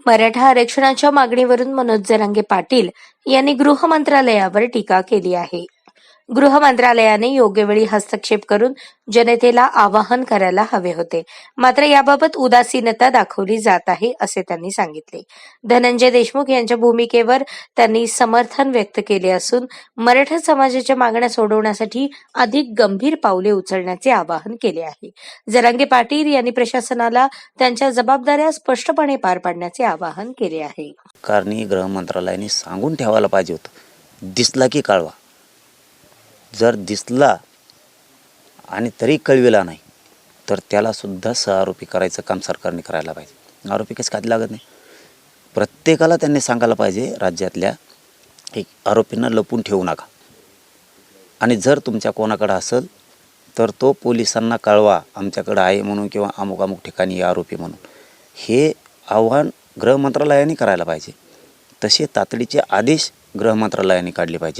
मराठा आरक्षणाच्या मागणीवरून मनोज जरांगे पाटील यांनी गृह मंत्रालयावर टीका केली आहे. गृह मंत्रालयाने योग्य वेळी हस्तक्षेप करून जनतेला आवाहन करायला हवे होते, मात्र याबाबत उदासीनता दाखवली जात आहे असे त्यांनी सांगितले. धनंजय देशमुख यांच्या भूमिकेवर त्यांनी समर्थन व्यक्त केले असून मराठा समाजाच्या मागण्या सोडवण्यासाठी अधिक गंभीर पावले उचलण्याचे आवाहन केले आहे. जरांगे पाटील यांनी प्रशासनाला त्यांच्या जबाबदाऱ्या स्पष्टपणे पार पाडण्याचे आवाहन केले आहे. कारणी गृह मंत्रालयाने सांगून ठेवायला पाहिजे होतं, दिसला की कळवा. जर दिसला आणि तरी कळविला नाही तर त्याला सुद्धा सहआरोपी करायचं काम सरकारने करायला पाहिजे. आरोपी कसं खाली लागत नाही. प्रत्येकाला त्यांनी सांगायला पाहिजे, राज्यातल्या एक आरोपींना लपून ठेवू नका, आणि जर तुमच्या कोणाकडे असेल तर तो पोलिसांना कळवा, आमच्याकडे आहे म्हणून, किंवा अमुक अमुक ठिकाणी आरोपी म्हणून. हे आव्हान गृह मंत्रालयाने करायला पाहिजे. तसे तातडीचे आदेश गृह मंत्रालयाने काढले पाहिजे.